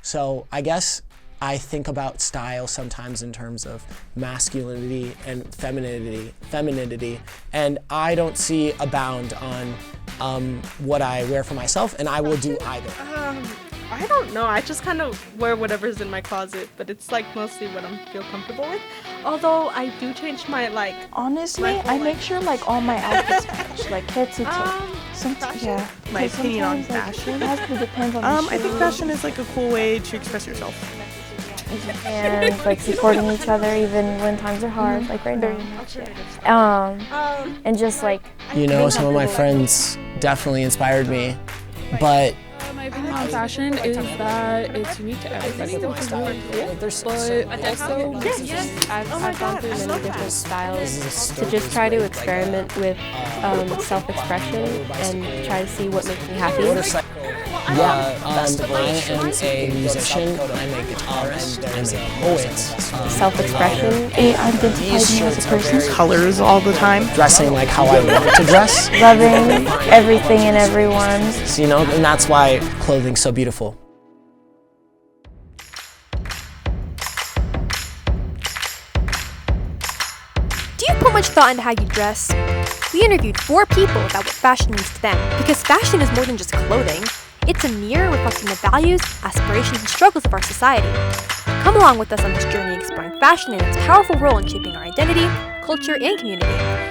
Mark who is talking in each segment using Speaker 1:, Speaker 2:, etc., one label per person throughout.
Speaker 1: So I guess I think about style sometimes in terms of masculinity and femininity, and I don't see a bound on what I wear for myself, and I will do either.
Speaker 2: I don't know. I just kind of wear whatever's in my closet, but it's like mostly what I feel comfortable with. Although I do change my
Speaker 3: Honestly, I make sure like all my outfits match, like head to toe. Yeah.
Speaker 2: My opinion on fashion.
Speaker 3: It has to depend on the
Speaker 2: I think fashion is like a cool way to express yourself.
Speaker 4: And like supporting each other even when times are hard, like right now. And just like,
Speaker 1: you know, some of my friends definitely inspired me, but
Speaker 5: my opinion on fashion is that it's unique to everybody. But also,
Speaker 4: I've gone through many different styles to just try to experiment with self-expression and try to see what makes me happy.
Speaker 1: I am a musician, I'm a guitarist, I'm a poet.
Speaker 4: Self-expression.
Speaker 3: It identifies me as a person.
Speaker 2: Colors all the time.
Speaker 1: Dressing like how I want to dress.
Speaker 4: Loving everything and everyone.
Speaker 1: So, you know, and that's why clothing's so beautiful.
Speaker 6: Do you put much thought into how you dress? We interviewed 4 people about what fashion means to them, because fashion is more than just clothing. It's a mirror reflecting the values, aspirations, and struggles of our society. Come along with us on this journey exploring fashion and its powerful role in shaping our identity, culture, and community,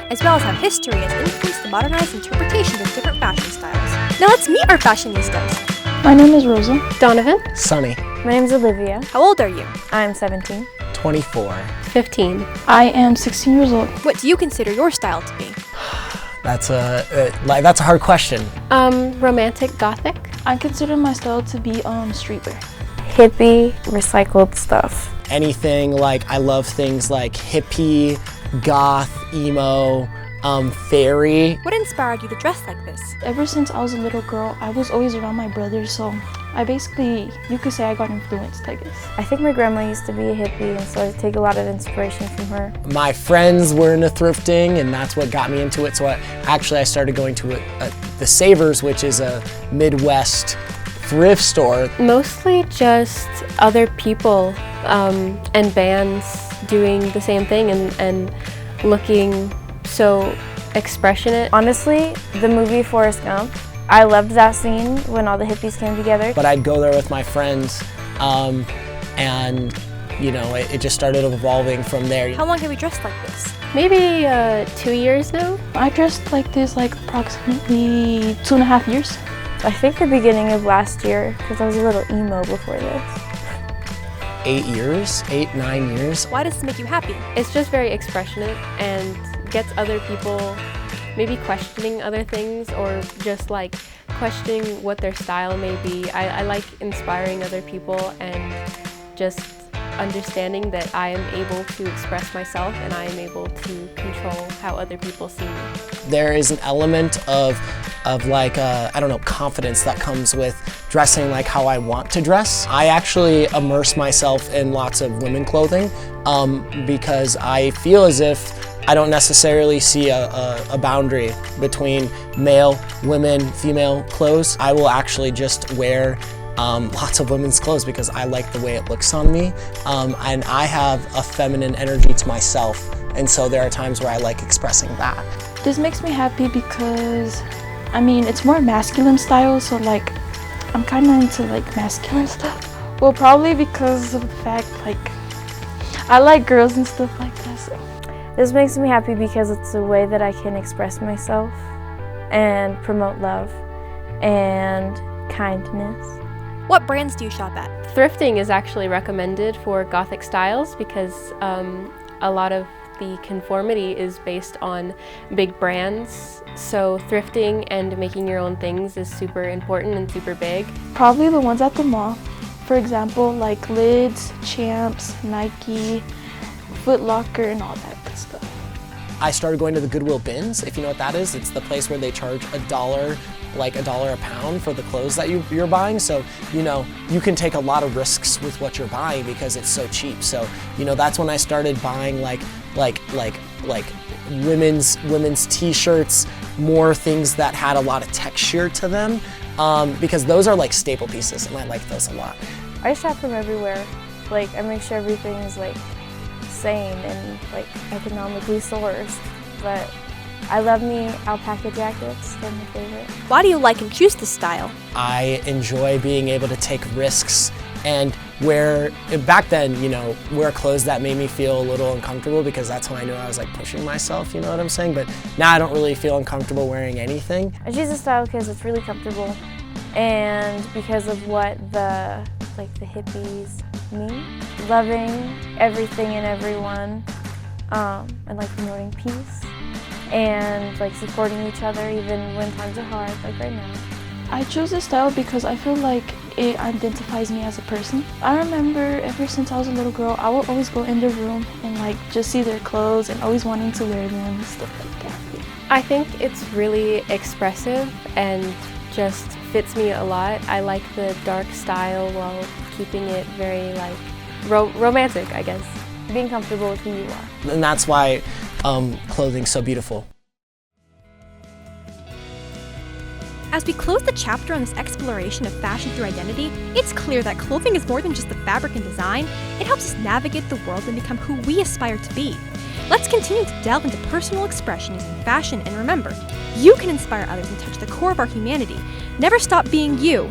Speaker 6: as well as how history has influenced the modernized interpretations of different fashion styles. Now let's meet our fashionistas.
Speaker 3: My name is Rosa.
Speaker 4: Donovan.
Speaker 1: Sunny.
Speaker 4: My name's Olivia.
Speaker 6: How old are you?
Speaker 4: I'm 17.
Speaker 1: 24.
Speaker 4: 15.
Speaker 3: I am 16 years old.
Speaker 6: What do you consider your style to be?
Speaker 1: That's a hard question.
Speaker 4: Romantic gothic.
Speaker 3: I consider my style to be streetwear.
Speaker 4: Hippie, recycled stuff.
Speaker 1: Anything like, I love things like hippie, goth, emo, fairy.
Speaker 6: What inspired you to dress like this?
Speaker 3: Ever since I was a little girl, I was always around my brothers, so I basically, you could say I got influenced, I guess.
Speaker 4: I think my grandma used to be a hippie, and so I take a lot of inspiration from her.
Speaker 1: My friends were into thrifting, and that's what got me into it. So I started going to the Savers, which is a Midwest thrift store.
Speaker 4: Mostly just other people and bands doing the same thing and looking so expressionate. Honestly, the movie Forrest Gump, I loved that scene when all the hippies came together.
Speaker 1: But I'd go there with my friends, and you know, it just started evolving from there.
Speaker 6: How long have you dressed like this?
Speaker 4: Maybe 2 years now.
Speaker 3: I dressed like this like approximately 2.5 years.
Speaker 4: I think the beginning of last year, because I was a little emo before this.
Speaker 1: 8 years, 9 years.
Speaker 6: Why does this make you happy?
Speaker 4: It's just very expressionate and gets other people maybe questioning other things, or just like questioning what their style may be. I like inspiring other people and just understanding that I am able to express myself and I am able to control how other people see me.
Speaker 1: There is an element of like, I don't know, confidence that comes with dressing like how I want to dress. I actually immerse myself in lots of women clothing because I feel as if I don't necessarily see a boundary between male, women, female clothes. I will actually just wear lots of women's clothes because I like the way it looks on me, and I have a feminine energy to myself, and so there are times where I like expressing that.
Speaker 3: This makes me happy because, I mean, it's more masculine style, so like, I'm kind of into like masculine stuff. Well, probably because of the fact like, I like girls and stuff like that, so.
Speaker 4: This makes me happy because it's a way that I can express myself and promote love and kindness.
Speaker 6: What brands do you shop at?
Speaker 4: Thrifting is actually recommended for Gothic styles because a lot of the conformity is based on big brands. So thrifting and making your own things is super important and super big.
Speaker 3: Probably the ones at the mall. For example, like Lids, Champs, Nike, Foot Locker, and all that good stuff.
Speaker 1: I started going to the Goodwill bins, if you know what that is. It's the place where they charge $1, like $1 a pound for the clothes that you're buying. So, you know, you can take a lot of risks with what you're buying because it's so cheap. So, you know, that's when I started buying like women's t-shirts, more things that had a lot of texture to them. because those are like staple pieces, and I like those a lot.
Speaker 3: I shop from everywhere. Like, I make sure everything is like sane and like economically sourced. But I love me alpaca jackets, they're my favorite.
Speaker 6: Why do you like and choose this style?
Speaker 1: I enjoy being able to take risks and back then, you know, wear clothes that made me feel a little uncomfortable because that's when I knew I was like pushing myself, you know what I'm saying? But now I don't really feel uncomfortable wearing anything.
Speaker 3: I choose this style because it's really comfortable and because of what the hippies mean. Loving everything and everyone and like promoting peace and like supporting each other even when times are hard, like right now. I chose this style because I feel like it identifies me as a person. I remember ever since I was a little girl, I would always go in their room and like just see their clothes and always wanting to wear them and stuff like that.
Speaker 4: I think it's really expressive and just fits me a lot. I like the dark style while keeping it very like romantic, I guess.
Speaker 3: Being comfortable with who you are.
Speaker 1: And that's why clothing's so beautiful.
Speaker 6: As we close the chapter on this exploration of fashion through identity, it's clear that clothing is more than just the fabric and design. It helps us navigate the world and become who we aspire to be. Let's continue to delve into personal expression using fashion, and remember, you can inspire others and touch the core of our humanity. Never stop being you.